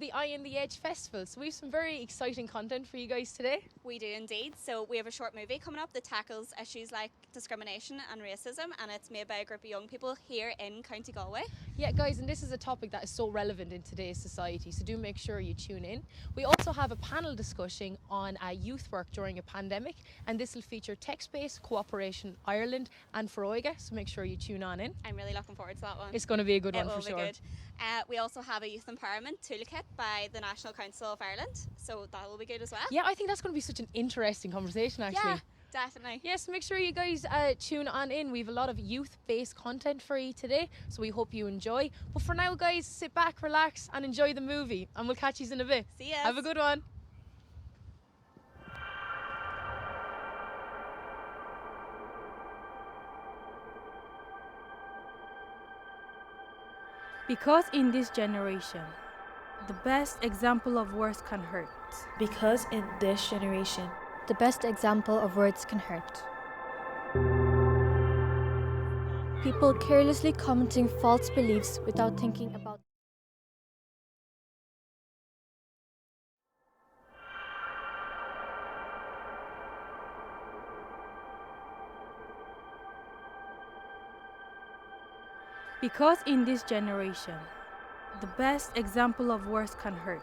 The Eye and the Edge Festival. So we have some very exciting content for you guys today. We do indeed. So we have a short movie coming up that tackles issues like discrimination and racism, and it's made by a group of young people here in County Galway. Yeah, guys, and this is a topic that is so relevant in today's society, so do make sure you tune in. We also have a panel discussion on youth work during a pandemic, and this will feature Text-Based Cooperation Ireland and Feroiga, so make sure you tune on in. I'm really looking forward to that one. It's going to be a good one for sure. sure. Good. We also have a youth empowerment toolkit by the National Council of Ireland, so that will be good as well. Yeah, I think that's going to be such an interesting conversation, actually. Yeah, definitely. Yes, make sure you guys tune on in. We have a lot of youth-based content for you today, so we hope you enjoy. But for now, guys, sit back, relax, and enjoy the movie, and we'll catch you in a bit. See ya. Have a good one. Because in this generation, the best example of words can hurt. Because in this generation, the best example of words can hurt. People carelessly commenting false beliefs without thinking about Because in this generation, the best example of words can hurt.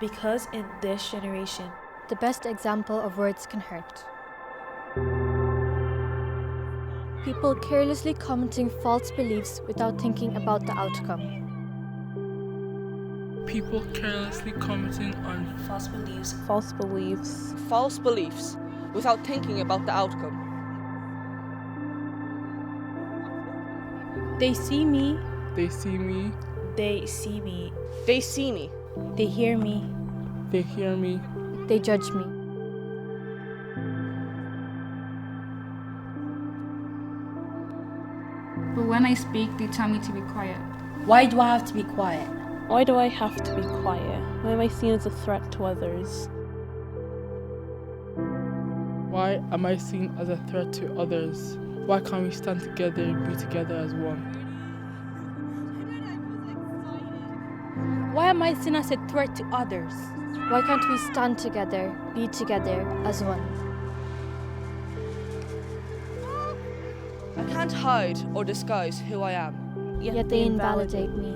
because in this generation, the best example of words can hurt. People carelessly commenting false beliefs without thinking about the outcome. People carelessly commenting on false beliefs, false beliefs without thinking about the outcome. They see me, they see me, they see me, They see me. they hear me, they hear me, They judge me. But when I speak, they tell me to be quiet. Why do I have to be quiet? Why do I have to be quiet? Why am I seen as a threat to others? why am I seen as a threat to others? Why can't we stand together and be together as one? why am I seen as a threat to others? Why can't we stand together, be together as one? I can't hide or disguise who I am. Yet they invalidate me.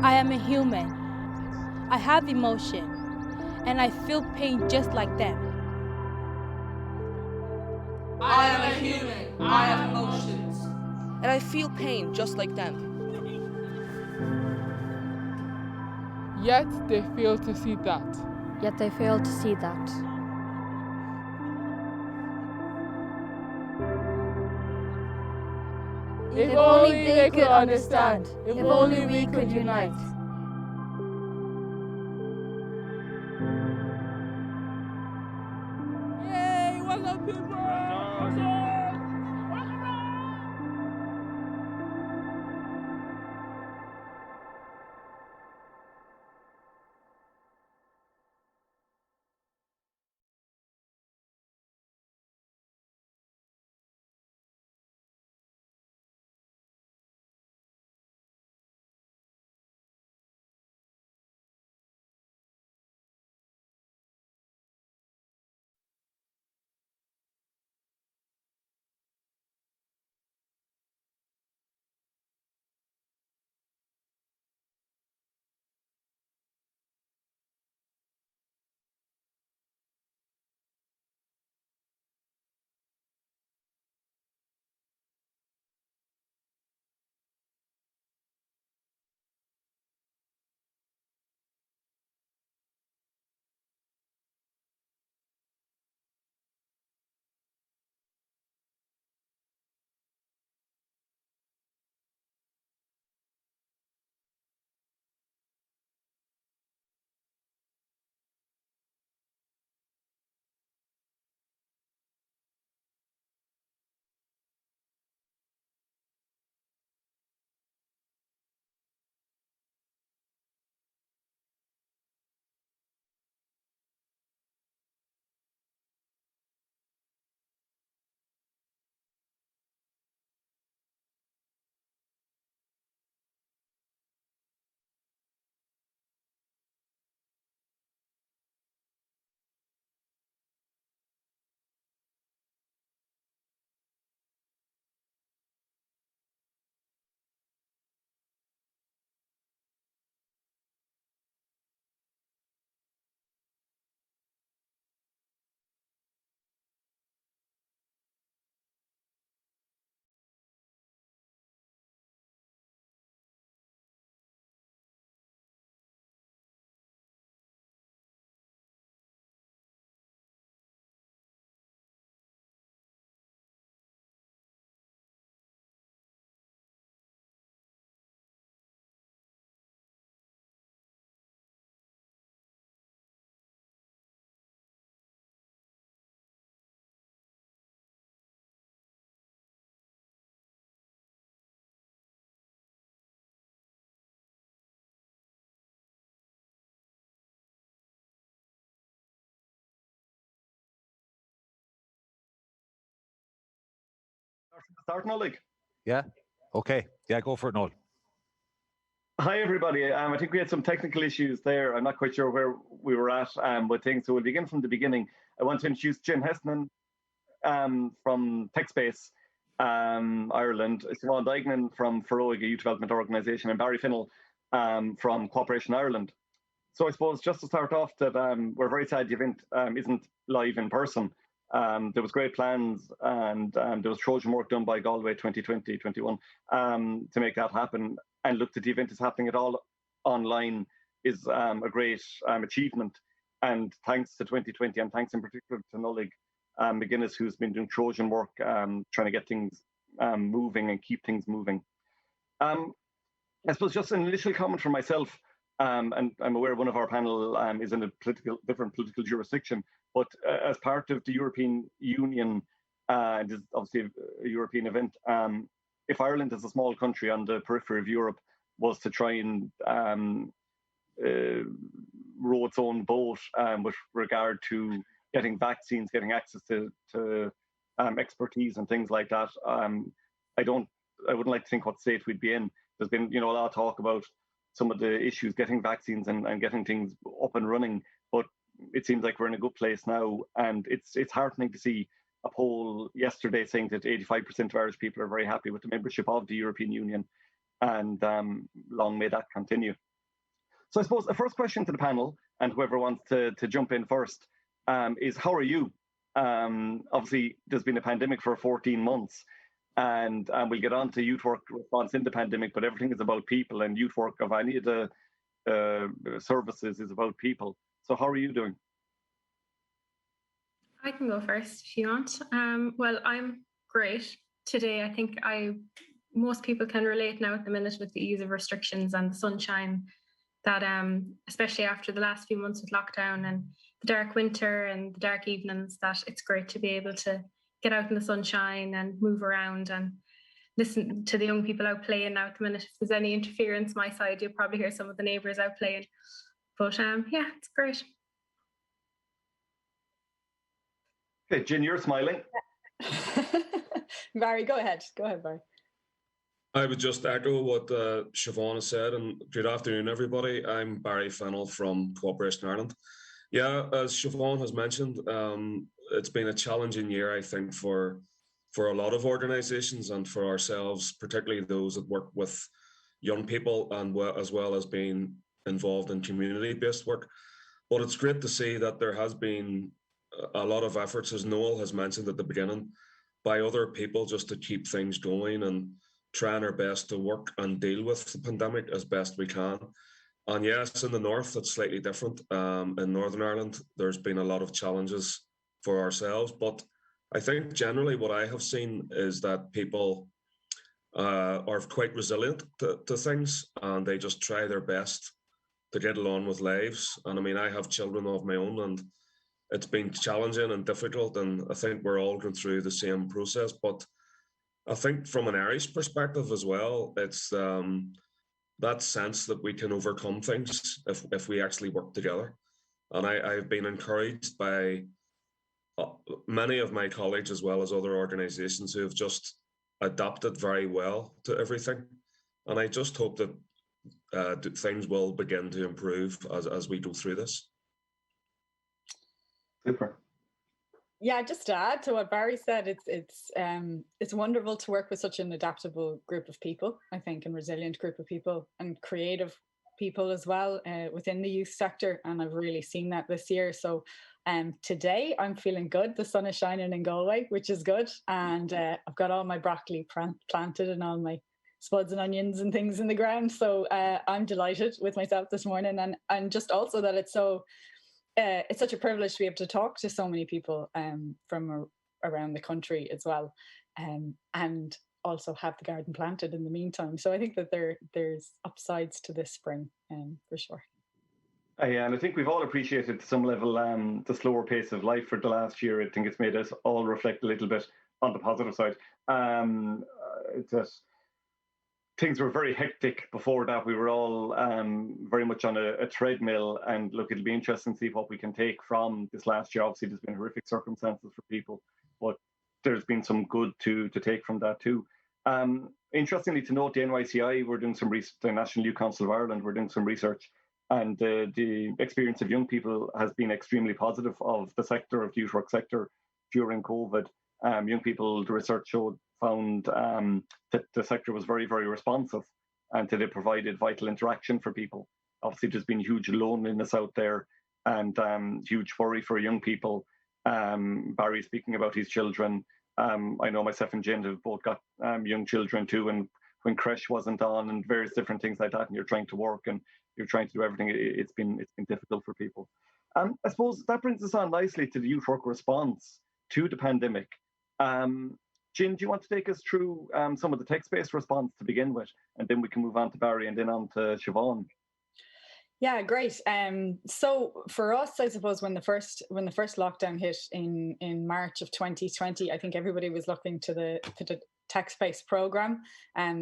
I am a human. I have emotion, and I feel pain just like them. I am a human. I have emotions. And I feel pain just like them. Yet they fail to see that. Yet they fail to see that. If only they could understand. If only we could unite. Yay! What's up, people? Start, Nolik. Yeah. Okay. Yeah, go for it, Noel. Hi, everybody. I think we had some technical issues there. I'm not quite sure where we were at with things, so we'll begin from the beginning. I want to introduce Jen Hessman from TechSpace Ireland, Siobhan Dignan from Feroig, a youth development organisation, and Barry Finnell from Cooperation Ireland. So I suppose just to start off that we're very sad the event isn't live in person. There was great plans and there was Trojan work done by Galway 2020-21 to make that happen. And look, that the event is happening at all online is a great achievement. And thanks to 2020 and thanks in particular to Nolig McGuinness, who's been doing Trojan work, trying to get things moving and keep things moving. I suppose just an initial comment from myself, and I'm aware one of our panel is in a different political jurisdiction, but as part of the European Union, this is obviously a European event, if Ireland as a small country on the periphery of Europe was to try and row its own boat with regard to getting vaccines, getting access to expertise and things like that, I wouldn't like to think what state we'd be in. There's been, a lot of talk about some of the issues getting vaccines and getting things up and running, but it seems like we're in a good place now, and it's heartening to see a poll yesterday saying that 85% of Irish people are very happy with the membership of the European Union, and long may that continue. So I suppose the first question to the panel, and whoever wants to jump in first, is how are you? Obviously, there's been a pandemic for 14 months, and we'll get on to youth work response in the pandemic, but everything is about people, and youth work of any of the services is about people. So how are you doing? I can go first if you want. Well, I'm great. Today, I think most people can relate now at the minute with the ease of restrictions and the sunshine that, especially after the last few months with lockdown and the dark winter and the dark evenings, that it's great to be able to get out in the sunshine and move around and listen to the young people out playing now at the minute. If there's any interference my side, you'll probably hear some of the neighbours out playing. But yeah, it's great. Okay, Jen, you're smiling. Barry, go ahead. Go ahead, Barry. I would just echo what Siobhan has said, and good afternoon, everybody. I'm Barry Fennell from Cooperation Ireland. Yeah, as Siobhan has mentioned, it's been a challenging year, I think, for a lot of organisations and for ourselves, particularly those that work with young people and as well as being involved in community-based work. But it's great to see that there has been a lot of efforts, as Noel has mentioned at the beginning, by other people just to keep things going and trying our best to work and deal with the pandemic as best we can. And yes, in the north, it's slightly different. In Northern Ireland, there's been a lot of challenges for ourselves. But I think generally what I have seen is that people are quite resilient to things, and they just try their best to get along with lives. And I mean, I have children of my own, and it's been challenging and difficult, and I think we're all going through the same process. But I think from an Irish perspective as well, it's that sense that we can overcome things if we actually work together. And I've been encouraged by many of my colleagues as well as other organisations who have just adapted very well to everything. And I just hope that things will begin to improve as we go through this. Super. Yeah, just to add to what Barry said, it's wonderful to work with such an adaptable group of people, I think, and resilient group of people and creative people as well within the youth sector. And I've really seen that this year. So today I'm feeling good. The sun is shining in Galway, which is good. And I've got all my broccoli planted and all my spuds and onions and things in the ground. So I'm delighted with myself this morning. And just also that it's such a privilege to be able to talk to so many people from around the country as well, and also have the garden planted in the meantime. So I think that there's upsides to this spring for sure. Yeah, and I think we've all appreciated to some level the slower pace of life for the last year. I think it's made us all reflect a little bit on the positive side. That things were very hectic before that. We were all very much on a treadmill, and look, it'll be interesting to see what we can take from this last year. Obviously, there's been horrific circumstances for people, but there's been some good to take from that too. Interestingly to note, the NYCI, we're doing some research, the National Youth Council of Ireland, we're doing some research, and the experience of young people has been extremely positive of the sector, of the youth work sector during COVID. Young people, the research found that the sector was very, very responsive, and that it provided vital interaction for people. Obviously, there's been huge loneliness out there, and huge worry for young people. Barry speaking about his children. I know myself and Jen have both got young children too, and when creche wasn't on and various different things like that, and you're trying to work and you're trying to do everything, it's been difficult for people. I suppose that brings us on nicely to the youth work response to the pandemic. Jen, do you want to take us through some of the text-based response to begin with, and then we can move on to Barry and then on to Siobhan? Yeah, great. So for us, I suppose when the first lockdown hit in March of 2020, I think everybody was looking to the text-based program.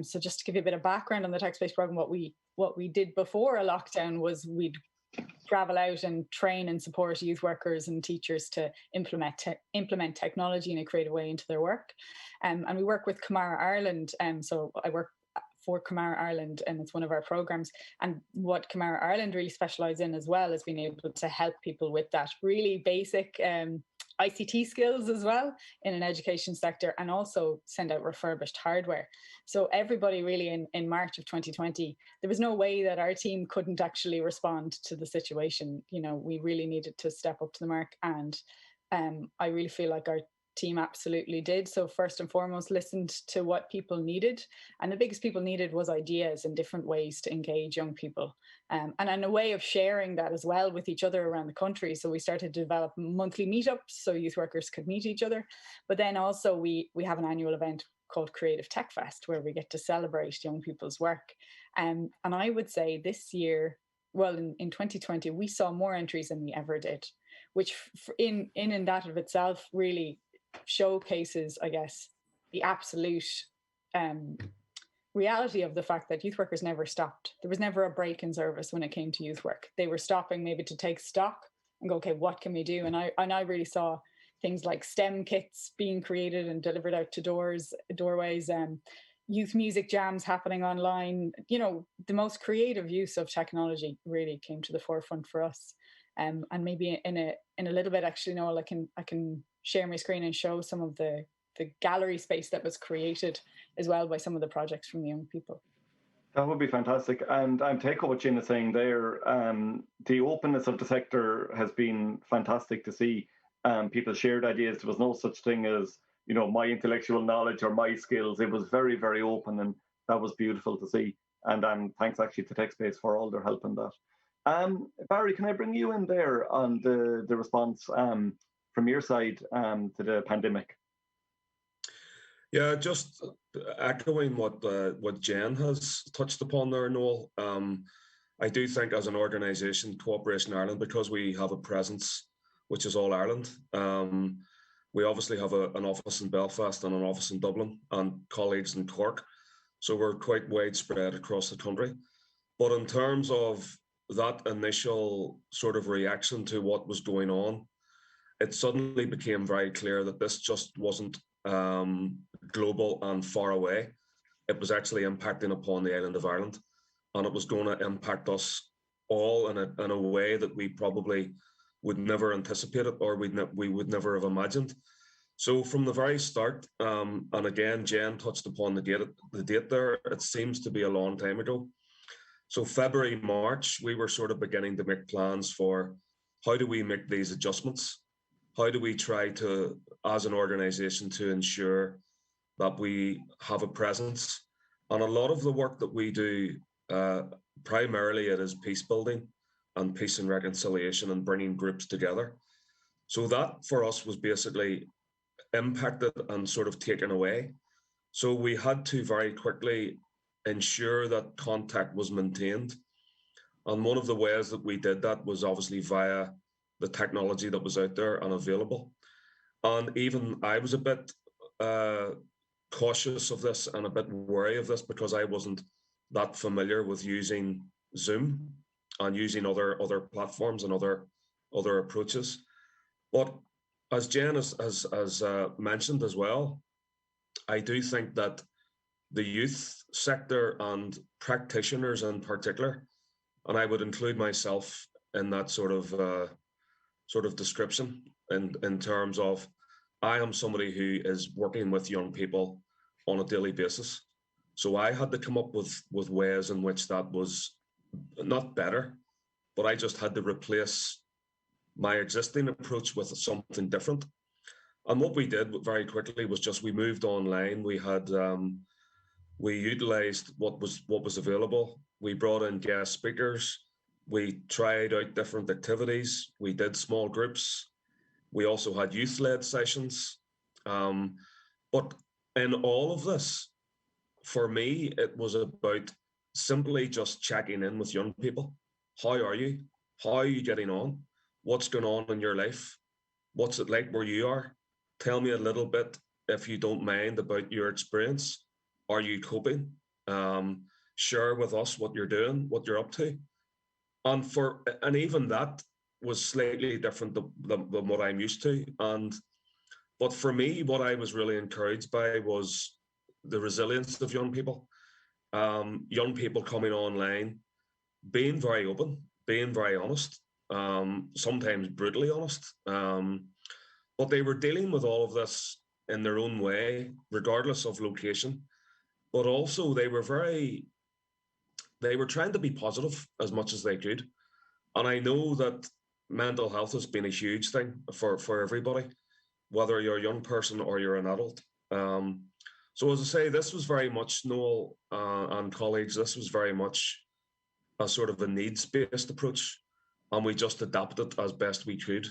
So just to give you a bit of background on the text-based program, what we did before a lockdown was we'd travel out and train and support youth workers and teachers to implement technology in a creative way into their work. And we work with Kamara Ireland. So I work for Kamara Ireland, and it's one of our programs. And what Kamara Ireland really specialise in as well is being able to help people with that really basic ICT skills as well in an education sector, and also send out refurbished hardware. So everybody really in March of 2020, there was no way that our team couldn't actually respond to the situation. You know, we really needed to step up to the mark, and I really feel like our team absolutely did. So first and foremost, listened to what people needed, and the biggest people needed was ideas and different ways to engage young people, and a way of sharing that as well with each other around the country. So we started to develop monthly meetups so youth workers could meet each other, but then also we have an annual event called Creative Tech Fest where we get to celebrate young people's work. And I would say this year, well, in 2020, we saw more entries than we ever did, which in that of itself really showcases, I guess, the absolute reality of the fact that youth workers never stopped. There was never a break in service when it came to youth work. They were stopping maybe to take stock and go, okay, what can we do? And I really saw things like STEM kits being created and delivered out to doorways, youth music jams happening online. You know, the most creative use of technology really came to the forefront for us. And maybe in a little bit, actually, Noel, I can share my screen and show some of the gallery space that was created as well by some of the projects from the young people. That would be fantastic. And I'm taking what Jen is saying there. The openness of the sector has been fantastic to see. People shared ideas. There was no such thing as, you know, my intellectual knowledge or my skills. It was very, very open, and that was beautiful to see. And thanks actually to TechSpace for all their help in that. Barry, can I bring you in there on the response from your side to the pandemic? Yeah, just echoing what Jen has touched upon there, Noel. I do think as an organisation, Cooperation Ireland, because we have a presence which is all Ireland, we obviously have an office in Belfast and an office in Dublin and colleagues in Cork. So we're quite widespread across the country. But in terms of that initial sort of reaction to what was going on, it suddenly became very clear that this just wasn't global and far away. It was actually impacting upon the island of Ireland, and it was going to impact us all in a way that we probably would never anticipate it, or we would never have imagined. So from the very start, and again, Jen touched upon the date there, it seems to be a long time ago. So February, March, we were sort of beginning to make plans for how do we make these adjustments? How do we try to, as an organization, to ensure that we have a presence? And a lot of the work that we do, primarily it is peace building and peace and reconciliation and bringing groups together. So that for us was basically impacted and sort of taken away. So we had to very quickly ensure that contact was maintained. And one of the ways that we did that was obviously via the technology that was out there and available. And even I was a bit cautious of this and a bit wary of this because I wasn't that familiar with using Zoom and using other platforms and other approaches. But as Jen has mentioned as well, I do think that the youth sector and practitioners in particular, and I would include myself in that sort of description in terms of I am somebody who is working with young people on a daily basis. So I had to come up with ways in which that was not better, but I just had to replace my existing approach with something different. And what we did very quickly was just we moved online. We utilized what was available. We brought in guest speakers. We tried out different activities. We did small groups. We also had youth-led sessions. But in all of this, for me, it was about simply just checking in with young people. How are you? How are you getting on? What's going on in your life? What's it like where you are? Tell me a little bit, if you don't mind, about your experience. Are you coping? Share with us what you're doing, what you're up to. And even that was slightly different than what I'm used to. But for me, what I was really encouraged by was the resilience of young people. Young people coming online, being very open, being very honest, sometimes brutally honest. But they were dealing with all of this in their own way, regardless of location. But also they were trying to be positive as much as they could. And I know that mental health has been a huge thing for everybody, whether you're a young person or you're an adult. So as I say, this was very much, Noel and colleagues, this was very much a sort of a needs-based approach. And we just adapted as best we could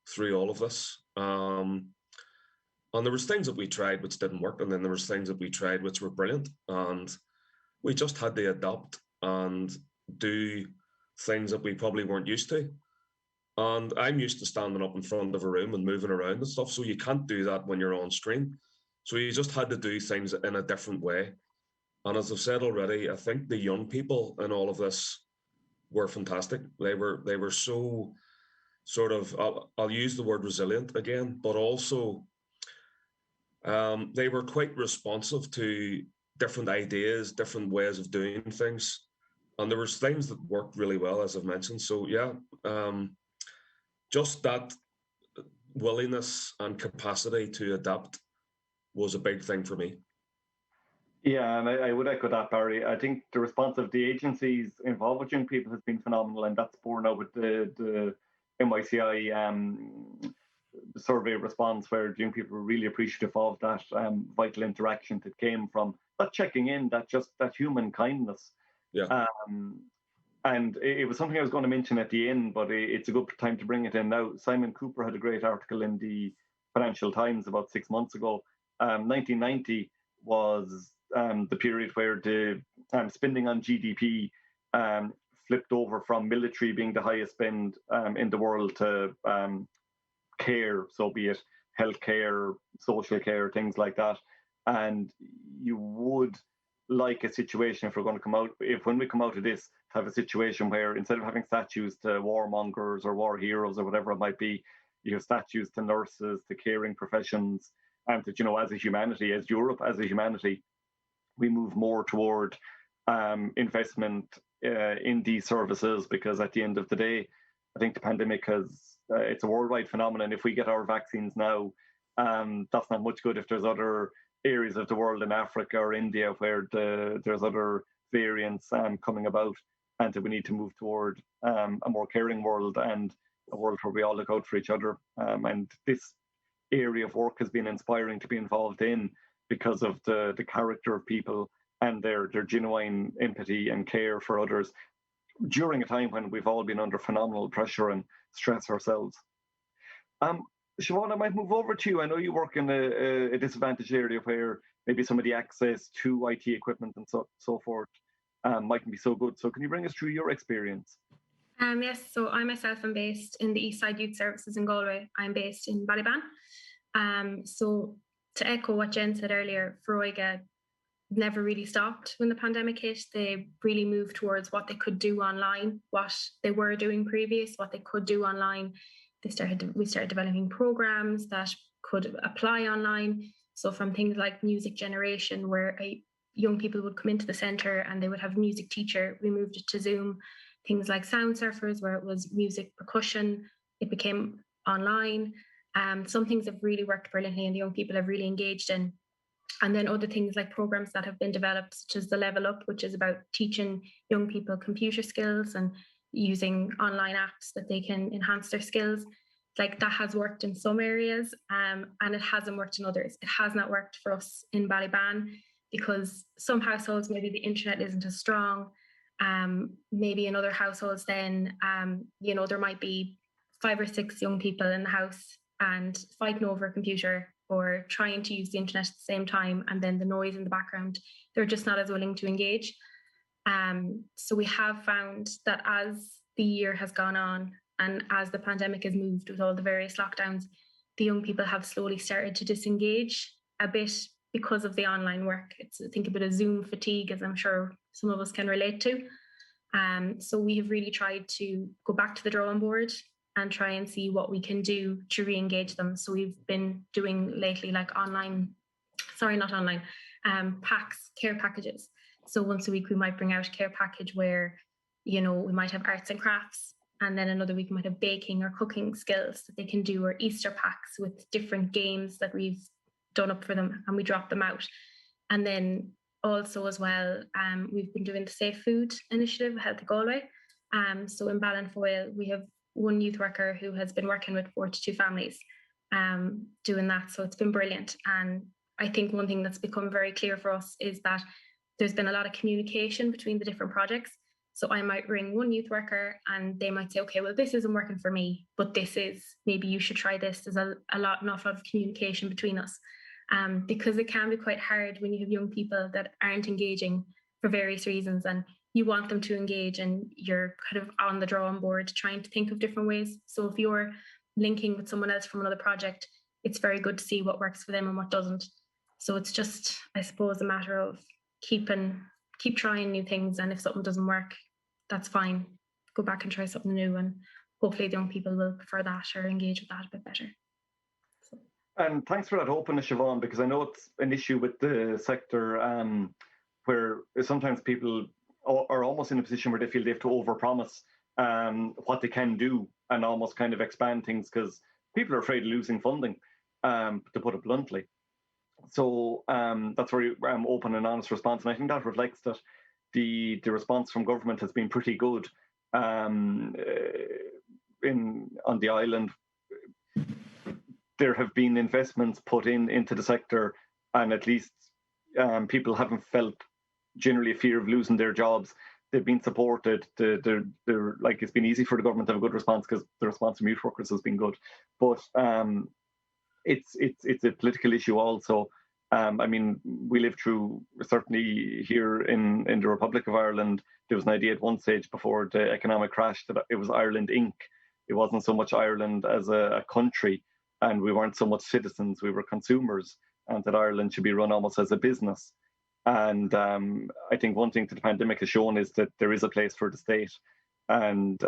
through all of this. And there was things that we tried which didn't work, and then there was things that we tried which were brilliant. And we just had to adapt and do things that we probably weren't used to. And I'm used to standing up in front of a room and moving around and stuff, so you can't do that when you're on screen. So you just had to do things in a different way. And as I've said already, I think the young people in all of this were fantastic. They were so sort of, I'll use the word resilient again, but also they were quite responsive to different ideas, different ways of doing things. And there was things that worked really well, as I've mentioned. So yeah, just that willingness and capacity to adapt was a big thing for me. Yeah, and I would echo that, Barry. I think the response of the agencies involved with young people has been phenomenal, and that's borne out with the NYCI survey response, where young people were really appreciative of that vital interaction that came from that checking in, that human kindness. Yeah. And it was something I was going to mention at the end, but it's a good time to bring it in now. Simon Cooper had a great article in the Financial Times about 6 months ago. 1990 was the period where the spending on GDP flipped over from military being the highest spend in the world to care, so be it healthcare, social care, things like that. And you would like a situation, if we're going to come out, when we come out of this, have a situation where instead of having statues to warmongers or war heroes or whatever it might be, you have statues to nurses, to caring professions, and that, as a humanity, as Europe, as a humanity, we move more toward investment in these services, because at the end of the day, I think the pandemic it's a worldwide phenomenon. If we get our vaccines now, that's not much good if there's other areas of the world in Africa or India where there's other variants coming about, and that we need to move toward a more caring world and a world where we all look out for each other. And this area of work has been inspiring to be involved in because of the character of people and their genuine empathy and care for others during a time when we've all been under phenomenal pressure and stress ourselves. Siobhan, I might move over to you. I know you work in a disadvantaged area where maybe some of the access to IT equipment and so forth mightn't be so good. So can you bring us through your experience? Yes, so I myself am based in the East Side Youth Services in Galway. I'm based in Ballyban. So to echo what Jen said earlier, Foróige never really stopped when the pandemic hit. They really moved towards what they could do online, what they were doing previous, what they could do online. we started developing programs that could apply online. So from things like music generation, where young people would come into the centre and they would have a music teacher, we moved it to Zoom. Things like sound surfers, where it was music percussion, it became online. Some things have really worked brilliantly and the young people have really engaged in. And then other things like programs that have been developed, such as the Level Up, which is about teaching young people computer skills and using online apps that they can enhance their skills. Like that has worked in some areas, and it hasn't worked in others. It has not worked for us in Ballyban because some households, maybe the internet isn't as strong. Maybe in other households, then, there might be 5 or 6 young people in the house and fighting over a computer or trying to use the internet at the same time, and then the noise in the background, they're just not as willing to engage. So we have found that as the year has gone on and as the pandemic has moved with all the various lockdowns, the young people have slowly started to disengage a bit because of the online work. It's, I think, a bit of Zoom fatigue, as I'm sure some of us can relate to. So we have really tried to go back to the drawing board and try and see what we can do to re-engage them. So we've been doing lately like packs, care packages. So once a week we might bring out a care package where, we might have arts and crafts, and then another week we might have baking or cooking skills that they can do, or Easter packs with different games that we've done up for them and we drop them out. And then also as well, we've been doing the Safe Food Initiative, Healthy Galway. So in Ballinfoyle, we have one youth worker who has been working with 42 families doing that. So it's been brilliant. And I think one thing that's become very clear for us is that there's been a lot of communication between the different projects. So I might ring one youth worker and they might say, okay, well, this isn't working for me, but this is, maybe you should try this. There's an awful lot of communication between us. Because it can be quite hard when you have young people that aren't engaging for various reasons, and you want them to engage and you're kind of on the drawing board trying to think of different ways. So if you're linking with someone else from another project, it's very good to see what works for them and what doesn't. So it's just, I suppose, a matter of keep trying new things, and if something doesn't work, that's fine. Go back and try something new, and hopefully the young people will prefer that or engage with that a bit better. And thanks for that openness, Siobhan, because I know it's an issue with the sector where sometimes people are almost in a position where they feel they have to overpromise what they can do and almost kind of expand things because people are afraid of losing funding, to put it bluntly. So that's very open and honest response. And I think that reflects that the response from government has been pretty good on the island. There have been investments put into the sector, and at least people haven't felt generally a fear of losing their jobs. They've been supported. They're like, it's been easy for the government to have a good response because the response from youth workers has been good. But it's a political issue also. I mean, we lived through, certainly here in the Republic of Ireland, there was an idea at one stage before the economic crash that it was Ireland Inc. It wasn't so much Ireland as a country, and we weren't so much citizens, we were consumers, and that Ireland should be run almost as a business. And I think one thing that the pandemic has shown is that there is a place for the state, and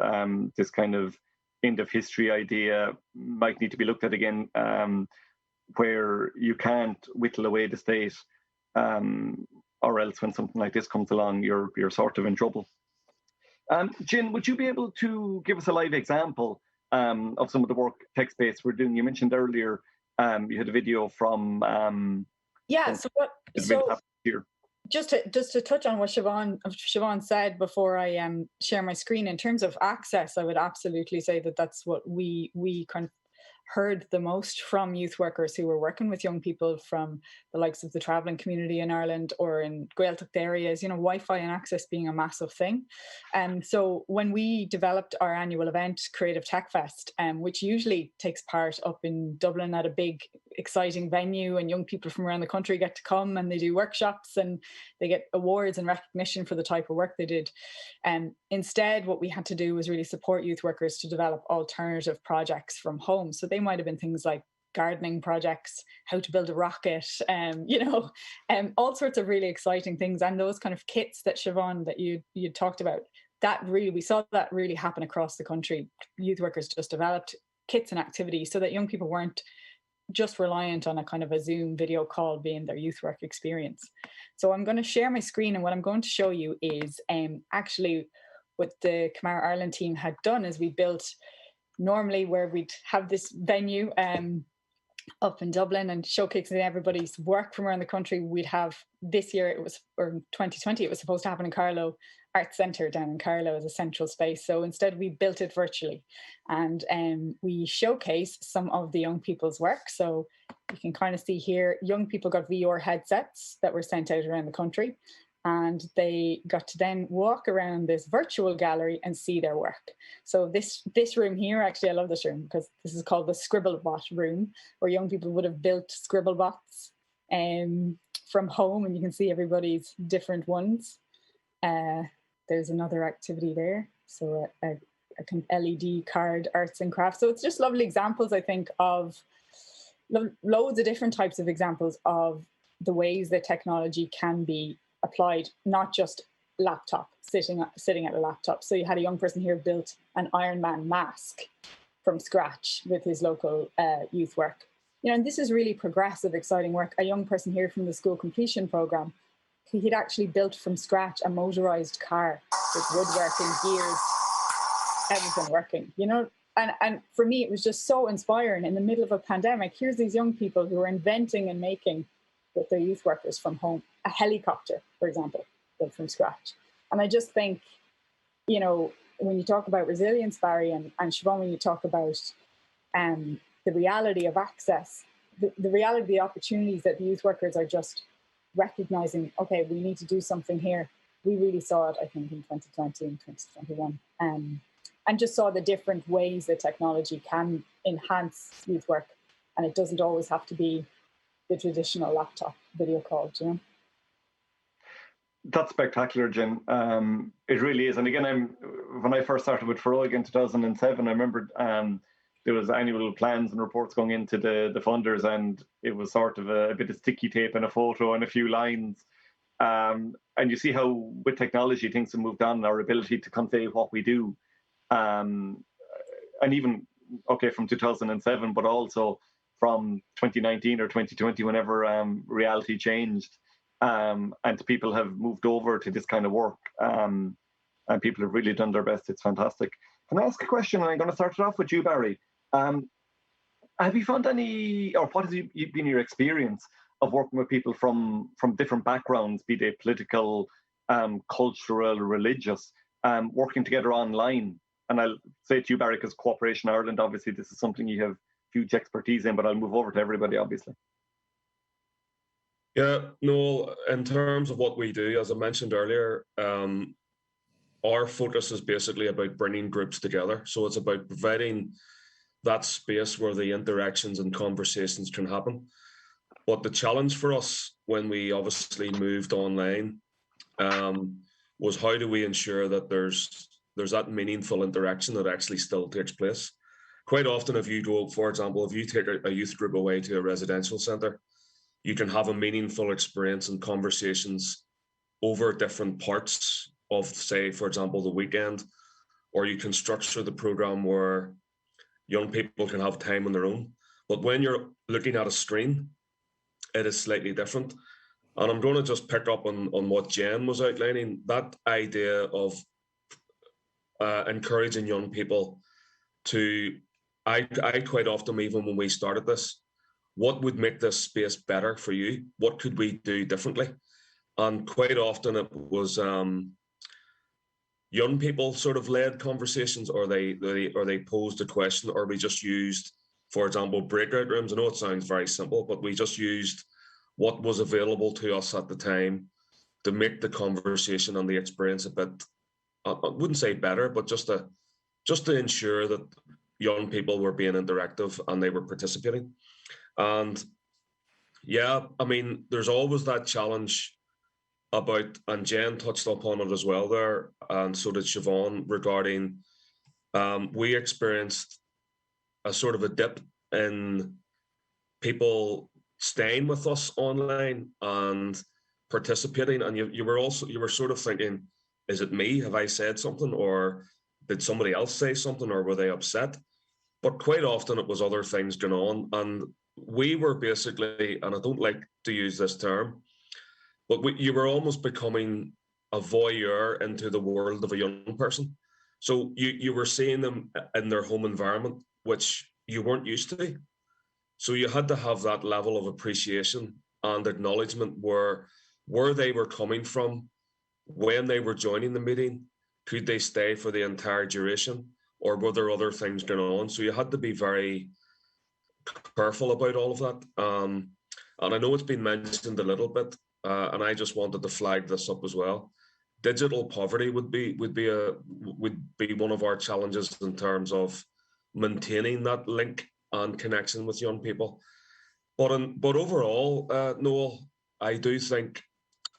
this kind of end of history idea might need to be looked at again, where you can't whittle away the state, or else when something like this comes along, you're sort of in trouble. Jin, would you be able to give us a live example of some of the work TechSpace we're doing? You mentioned earlier you had a video from just to touch on what Siobhan said before I share my screen, in terms of access, I would absolutely say that that's what we kind of heard the most from youth workers who were working with young people from the likes of the travelling community in Ireland or in Gaeltacht areas, Wi-Fi and access being a massive thing. So when we developed our annual event, Creative Tech Fest, which usually takes part up in Dublin at a big, exciting venue, and young people from around the country get to come and they do workshops and they get awards and recognition for the type of work they did. Instead, what we had to do was really support youth workers to develop alternative projects from home. So they might have been things like gardening projects, how to build a rocket, all sorts of really exciting things. And those kind of kits that Siobhan, that you talked about, we saw that really happen across the country. Youth workers just developed kits and activities so that young people weren't just reliant on a kind of a Zoom video call being their youth work experience. So I'm going to share my screen, and what I'm going to show you is actually what the Kamara Ireland team had done is we built normally where we'd have this venue up in Dublin and showcasing everybody's work from around the country. We'd have this year, or 2020, it was supposed to happen in Carlow Arts Centre down in Carlow as a central space. So instead we built it virtually, and we showcase some of the young people's work. So you can kind of see here, young people got VR headsets that were sent out around the country, and they got to then walk around this virtual gallery and see their work. So this room here, actually, I love this room because this is called the Scribblebot room, where young people would have built Scribblebots from home, and you can see everybody's different ones. There's another activity there. So a LED card arts and crafts. So it's just lovely examples, I think, of loads of different types of examples of the ways that technology can be applied, not just laptop, sitting at a laptop. So you had a young person here built an Iron Man mask from scratch with his local youth work. You know, and this is really progressive, exciting work. A young person here from the school completion program, he'd actually built from scratch a motorized car with woodworking, gears, everything working, you know. And for me, it was just so inspiring in the middle of a pandemic. Here's these young people who are inventing and making with their youth workers from home, a helicopter, for example, built from scratch. And I just think, you know, when you talk about resilience, Barry, and Siobhan, when you talk about the reality of access, the reality of the opportunities that the youth workers are just recognizing, okay, we need to do something here. We really saw it, I think, in 2020 and 2021. And just saw the different ways that technology can enhance youth work. And it doesn't always have to be the traditional laptop video call, you know? That's spectacular, Jen. It really is. And again, when I first started with Feroig in 2007, I remember there was annual plans and reports going into the funders, and it was sort of a bit of sticky tape and a photo and a few lines. And you see how with technology things have moved on, our ability to convey what we do. And even, okay, from 2007, but also from 2019 or 2020, whenever reality changed, and people have moved over to this kind of work, and people have really done their best. It's fantastic. Can I ask a question? I'm going to start it off with you, Barry. Have you found any, or what has been your experience of working with people from different backgrounds, be they political, cultural, religious, working together online? And I'll say to you, Barry, because Cooperation Ireland, obviously, this is something you have huge expertise in, but I'll move over to everybody, obviously. Yeah, no, in terms of what we do, as I mentioned earlier, our focus is basically about bringing groups together. So it's about providing that space where the interactions and conversations can happen. But the challenge for us when we obviously moved online was how do we ensure that there's that meaningful interaction that actually still takes place. Quite often, if you go, for example, if you take a youth group away to a residential centre, you can have a meaningful experience and conversations over different parts of, say, for example, the weekend, or you can structure the programme where young people can have time on their own. But when you're looking at a screen, it is slightly different. And I'm going to just pick up on what Jen was outlining, that idea of encouraging young people to, I quite often, even when we started this, what would make this space better for you? What could we do differently? And quite often it was young people sort of led conversations, or they posed a question, or we just used, for example, breakout rooms. I know it sounds very simple, but we just used what was available to us at the time to make the conversation and the experience a bit, I wouldn't say better, but just to ensure that young people were being interactive and they were participating. And yeah, I mean, there's always that challenge about, and Jen touched upon it as well there, and so did Siobhan, regarding we experienced a sort of a dip in people staying with us online and participating, and you were sort of thinking, is it me? Have I said something, or did somebody else say something, or were they upset? but quite often it was other things going on. And we were basically, and I don't like to use this term, but you were almost becoming a voyeur into the world of a young person. So you were seeing them in their home environment, which you weren't used to. So you had to have that level of appreciation and acknowledgement where they were coming from, when they were joining the meeting, could they stay for the entire duration, or were there other things going on? So you had to be very careful about all of that. And I know it's been mentioned a little bit, and I just wanted to flag this up as well. Digital poverty would be one of our challenges in terms of maintaining that link and connection with young people. But overall, Noel, I do think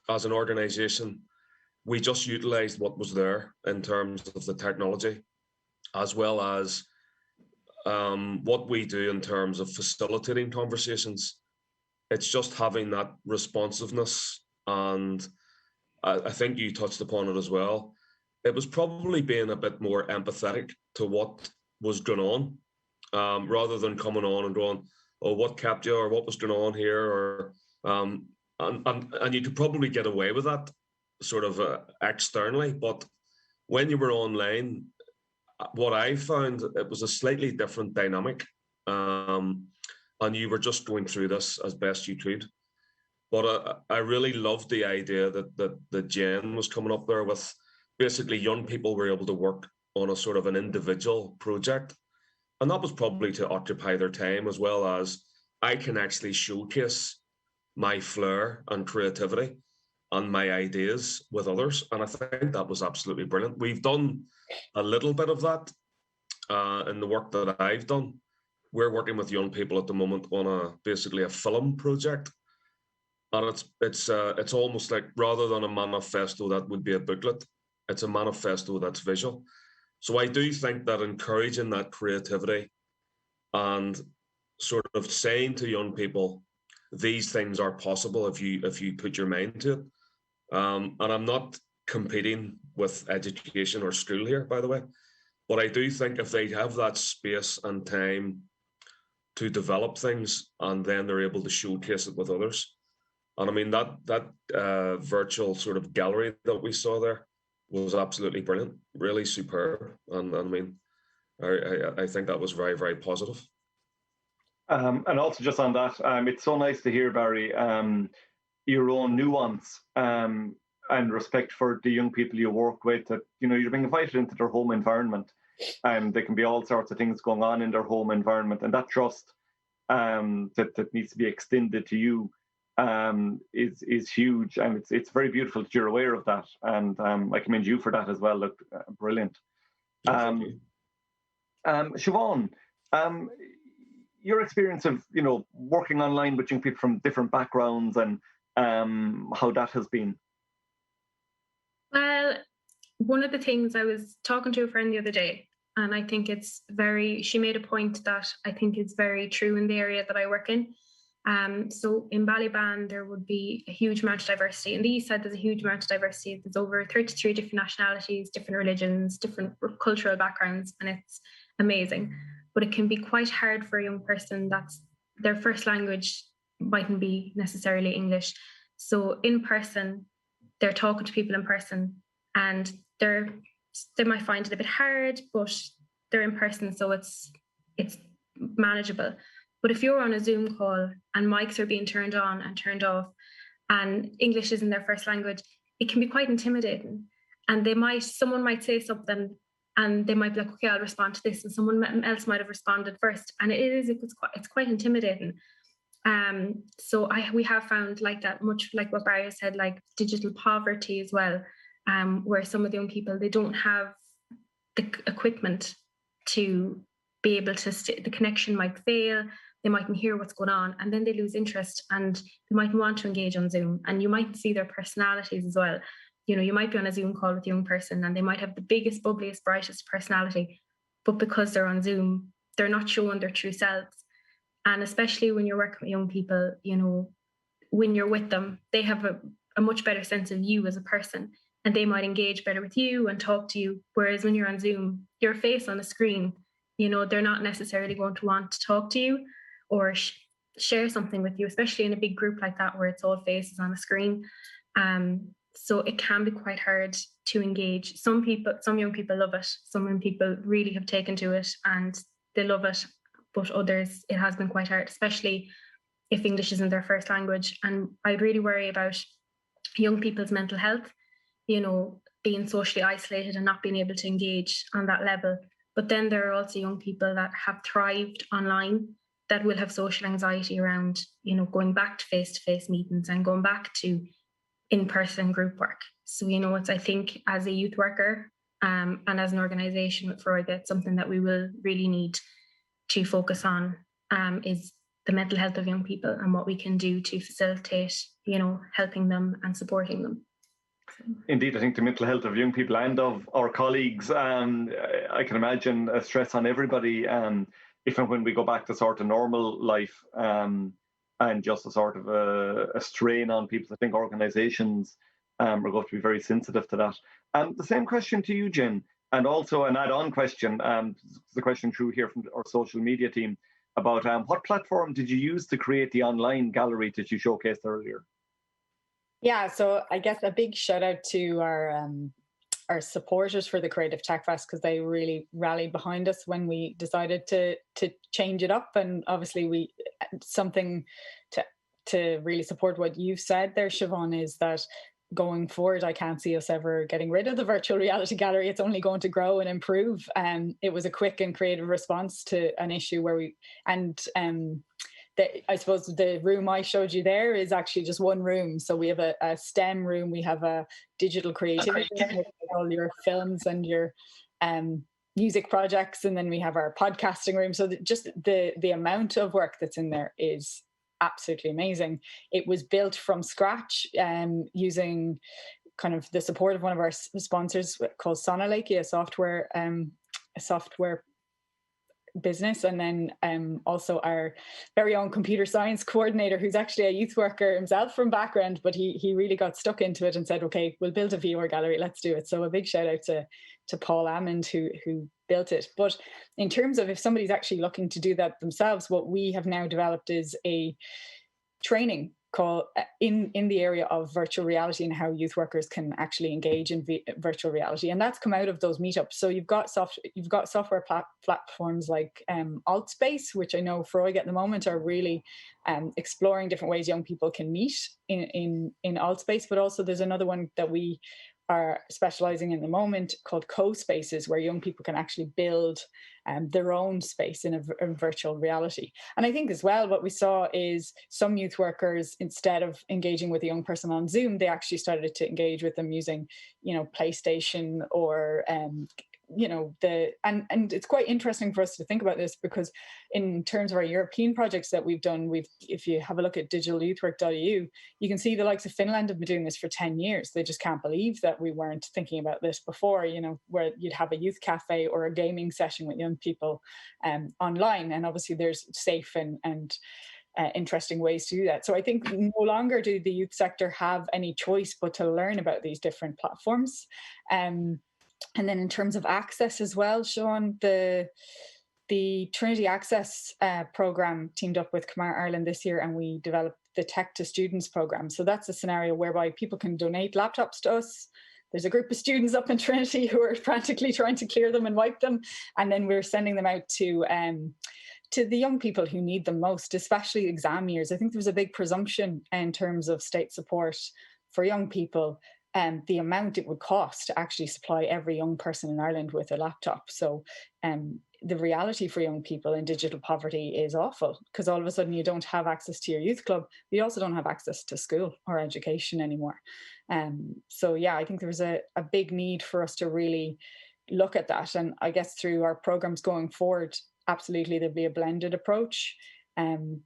as an organisation, we just utilised what was there in terms of the technology, as well as what we do in terms of facilitating conversations. It's just having that responsiveness, and I think you touched upon it as well. It was probably being a bit more empathetic to what was going on, rather than coming on and going, "Oh, what kept you?" or "What was going on here?" or and you could probably get away with that sort of externally, but when you were online, what I found, it was a slightly different dynamic, and you were just going through this as best you could. But I really loved the idea that Jen was coming up there with. Basically, young people were able to work on a sort of an individual project, and that was probably to occupy their time, as well as I can actually showcase my flair and creativity and my ideas with others. And I think that was absolutely brilliant. We've done a little bit of that in the work that I've done. We're working with young people at the moment on basically a film project, and it's almost like, rather than a manifesto that would be a booklet, it's a manifesto that's visual. So I do think that encouraging that creativity and sort of saying to young people, these things are possible if you put your mind to it. And I'm not competing with education or school here, by the way, but I do think if they have that space and time to develop things, and then they're able to showcase it with others. And I mean, that virtual sort of gallery that we saw there was absolutely brilliant, really superb. And I mean, I think that was very, very positive. And also just on that, it's so nice to hear, Barry, your own nuance and respect for the young people you work with, that, you're being invited into their home environment, and there can be all sorts of things going on in their home environment, and that trust that needs to be extended to you is huge, and it's very beautiful that you're aware of that, and I commend you for that as well. Look, brilliant. Siobhan, your experience of working online with young people from different backgrounds, and how that has been. Well, one of the things, I was talking to a friend the other day, and I think she made a point that I think is very true in the area that I work in. So in Ballyban, there would be a huge amount of diversity. In the east side, there's a huge amount of diversity. There's over 33 different nationalities, different religions, different cultural backgrounds, and it's amazing. But it can be quite hard for a young person that's their first language mightn't be necessarily English. So in person, they're talking to people in person, and they might find it a bit hard, but they're in person, so it's manageable. But if you're on a Zoom call and mics are being turned on and turned off, and English isn't their first language, it can be quite intimidating. And someone might say something, and they might be like, "Okay, I'll respond to this," and someone else might have responded first, and it's quite intimidating. So we have found, like that, much like what Barry said, like digital poverty as well, where some of the young people, they don't have the equipment to be able to the connection might fail, they mightn't hear what's going on, and then they lose interest, and they mightn't want to engage on Zoom. And you might see their personalities as well. You might be on a Zoom call with a young person, and they might have the biggest, bubbliest, brightest personality, but because they're on Zoom, they're not showing their true selves. And especially when you're working with young people, when you're with them, they have a much better sense of you as a person, and they might engage better with you and talk to you. Whereas when you're on Zoom, your face on a screen they're not necessarily going to want to talk to you or share something with you, especially in a big group like that where it's all faces on a screen. So it can be quite hard to engage. Some young people love it. Some young people really have taken to it and they love it, but others, it has been quite hard, especially if English isn't their first language. And I really worry about young people's mental health, being socially isolated and not being able to engage on that level. But then there are also young people that have thrived online that will have social anxiety around, going back to face-to-face meetings and going back to in-person group work. So, I think as a youth worker and as an organisation with Freud, that's something that we will really need to focus on is the mental health of young people and what we can do to facilitate, helping them and supporting them. Indeed, I think the mental health of young people and of our colleagues, I can imagine a stress on everybody if and when we go back to sort of normal life, and just a sort of a strain on people. I think organisations are going to be very sensitive to that. The same question to you, Jen, and also an add-on question, the question through here from our social media team about what platform did you use to create the online gallery that you showcased earlier? Yeah, so I guess a big shout out to our supporters for the Creative Tech Fest, because they really rallied behind us when we decided to change it up. And obviously something to really support what you've said there, Siobhan, is that going forward, I can't see us ever getting rid of the virtual reality gallery. It's only going to grow and improve. It was a quick and creative response to an issue where I suppose the room I showed you there is actually just one room. So we have a STEM room, we have a digital creativity room with all your films and your music projects, and then we have our podcasting room. So just the amount of work that's in there is absolutely amazing. It was built from scratch using kind of the support of one of our sponsors called Sonalake, a software business, and then also our very own computer science coordinator, who's actually a youth worker himself from background, but he really got stuck into it and said, okay, we'll build a VR gallery, let's do it. So a big shout out to Paul Ammond who built it. But in terms of if somebody's actually looking to do that themselves, what we have now developed is a training called in the area of virtual reality and how youth workers can actually engage in virtual reality, and that's come out of those meetups. So you've got software platforms like Altspace, which I know Freud at the moment are really exploring different ways young people can meet in Altspace, but also there's another one that we are specializing in the moment called co-spaces, where young people can actually build their own space in a virtual reality. And I think as well, what we saw is some youth workers, instead of engaging with a young person on Zoom, they actually started to engage with them using, PlayStation or and it's quite interesting for us to think about this, because in terms of our European projects that we've done, if you have a look at digitalyouthwork.eu, you can see the likes of Finland have been doing this for 10 years. They just can't believe that we weren't thinking about this before, where you'd have a youth cafe or a gaming session with young people online. And obviously there's safe and interesting ways to do that. So I think no longer do the youth sector have any choice but to learn about these different platforms. And then in terms of access as well, Sean, the Trinity Access program teamed up with Kamar Ireland this year, and we developed the Tech to Students program. So that's a scenario whereby people can donate laptops to us. There's a group of students up in Trinity who are frantically trying to clear them and wipe them, and then we're sending them out to the young people who need them most, especially exam years. I think there was a big presumption in terms of state support for young people, the amount it would cost to actually supply every young person in Ireland with a laptop. So the reality for young people in digital poverty is awful, because all of a sudden you don't have access to your youth club. You also don't have access to school or education anymore. So yeah, I think there's a big need for us to really look at that. And I guess through our programs going forward, absolutely there'll be a blended approach.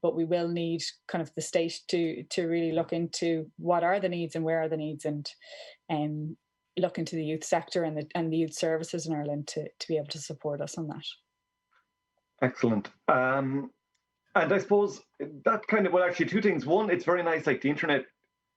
But we will need kind of the state to really look into what are the needs and where are the needs, and look into the youth sector and the youth services in Ireland to be able to support us on that. Excellent. And I suppose that kind of, well, actually two things. One, it's very nice, like the internet,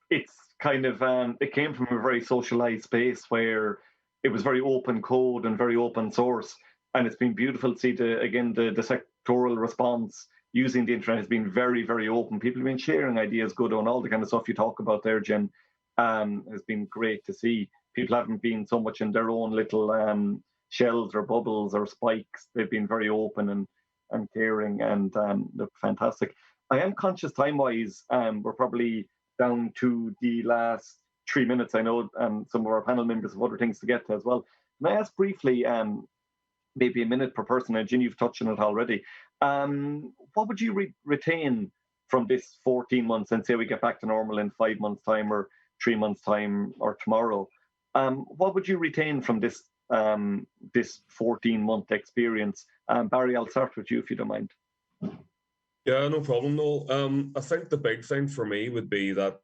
it's kind of, it came from a very socialized space where it was very open code and very open source. and it's been beautiful to see the sectoral response using the internet has been very, very open. People have been sharing ideas, good on all the kind of stuff you talk about there, Jen. Has been great to see. People haven't been so much in their own little shells or bubbles or spikes. They've been very open and caring, and look fantastic. I am conscious time-wise, we're probably down to the last 3 minutes. I know some of our panel members have other things to get to as well. Can I ask briefly, maybe a minute per person, and Jen, you've touched on it already. What would you retain from this 14 months, and say we get back to normal in 5 months' time or 3 months' time or tomorrow? What would you retain from this 14-month experience? Barry, I'll start with you if you don't mind. Yeah, no problem, Noel. I think the big thing for me would be that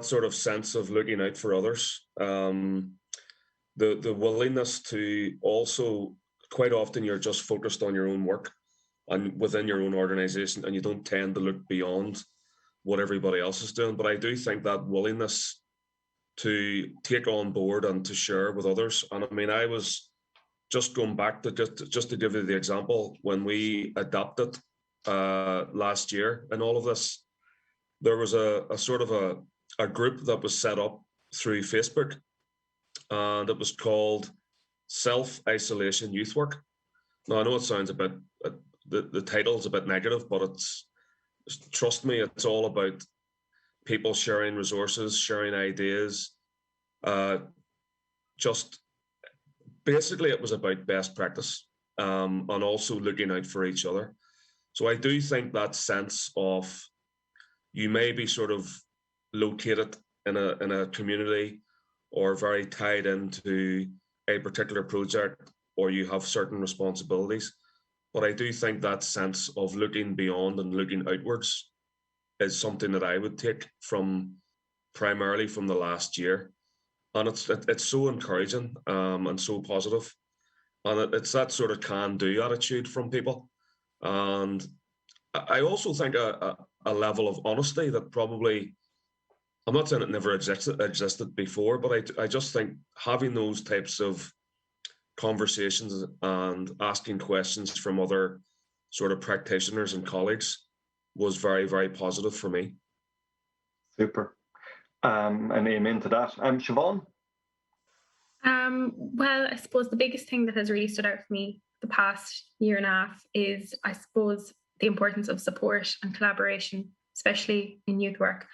sort of sense of looking out for others. The willingness to also, quite often you're just focused on your own work and within your own organization, and you don't tend to look beyond what everybody else is doing. But I do think that willingness to take on board and to share with others. And I mean, I was just going back to just to give you the example, when we adapted last year and all of this, there was a sort of a group that was set up through Facebook, and it was called Self-Isolation Youth Work. Now, I know it sounds a bit, the title's a bit negative, but trust me, it's all about people sharing resources, sharing ideas. Just basically, it was about best practice, and also looking out for each other. So I do think that sense of, you may be sort of located in a community or very tied into a particular project, or you have certain responsibilities. But I do think that sense of looking beyond and looking outwards is something that I would take primarily from the last year. And it's so encouraging and so positive. And it's that sort of can-do attitude from people. And I also think a level of honesty that probably, I'm not saying it never existed before, but I just think having those types of conversations and asking questions from other sort of practitioners and colleagues was very, very positive for me. Super. And amen to that. Siobhan? Well, I suppose the biggest thing that has really stood out for me the past year and a half is, I suppose, the importance of support and collaboration, especially in youth work,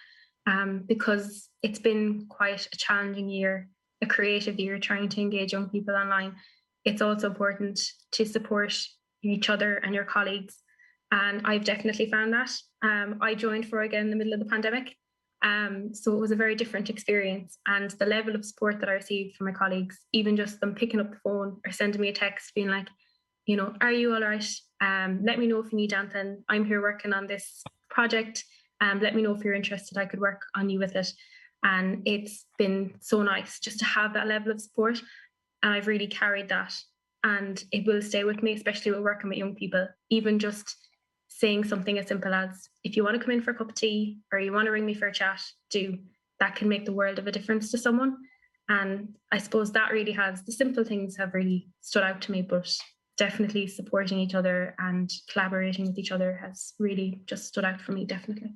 because it's been quite a challenging year, a creative year, trying to engage young people online. It's also important to support each other and your colleagues. And I've definitely found that. I joined Forega in the middle of the pandemic. So it was a very different experience. And the level of support that I received from my colleagues, even just them picking up the phone or sending me a text being like, you know, are you all right? Let me know if you need anything. I'm here working on this project. Let me know if you're interested. I could work on you with it. And it's been so nice just to have that level of support. And I've really carried that. And it will stay with me, especially with working with young people. Even just saying something as simple as, if you want to come in for a cup of tea or you want to ring me for a chat, that can make the world of a difference to someone. And I suppose that really has, the simple things have really stood out to me, but definitely supporting each other and collaborating with each other has really just stood out for me, definitely.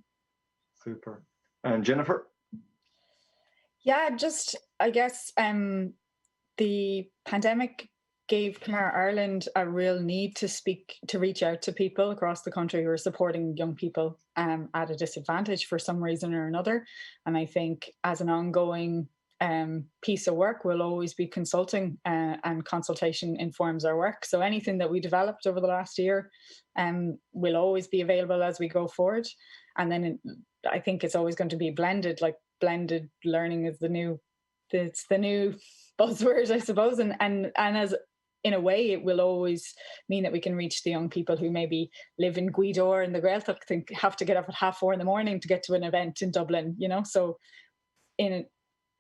Super. And Jennifer? Yeah, just, I guess, the pandemic gave Clara Ireland a real need to reach out to people across the country who are supporting young people at a disadvantage for some reason or another. And I think as an ongoing piece of work, we'll always be consulting, and consultation informs our work. So anything that we developed over the last year will always be available as we go forward. And then I think it's always going to be blended learning is the new buzzword, I suppose. And as in a way, it will always mean that we can reach the young people who maybe live in Gweedore and the Gaeltacht, have to get up at 4:30 in the morning to get to an event in Dublin, you know. So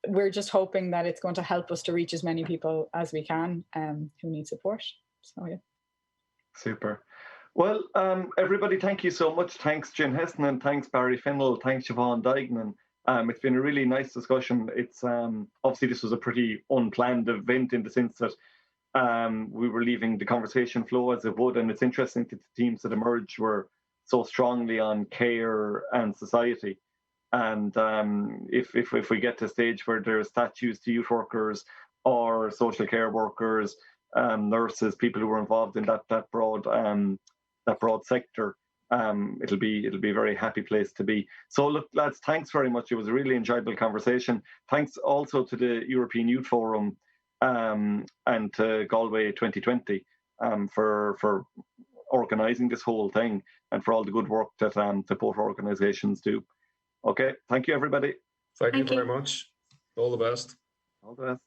we're just hoping that it's going to help us to reach as many people as we can who need support. So yeah. Super. Well, everybody, thank you so much. Thanks, Jen Heston, and thanks, Barry Fennell. Thanks, Siobhan Dignan. It's been a really nice discussion. It's obviously this was a pretty unplanned event in the sense that we were leaving the conversation flow as it would, and it's interesting that the themes that emerged were so strongly on care and society. And if we get to a stage where there's statues to youth workers or social care workers, nurses, people who were involved in that broad sector, it'll be a very happy place to be. So look, lads, thanks very much. It was a really enjoyable conversation. Thanks also to the European Youth Forum and to Galway 2020 for organising this whole thing and for all the good work that both organisations do. Okay, thank you, everybody. Thank you very much. All the best. All the best.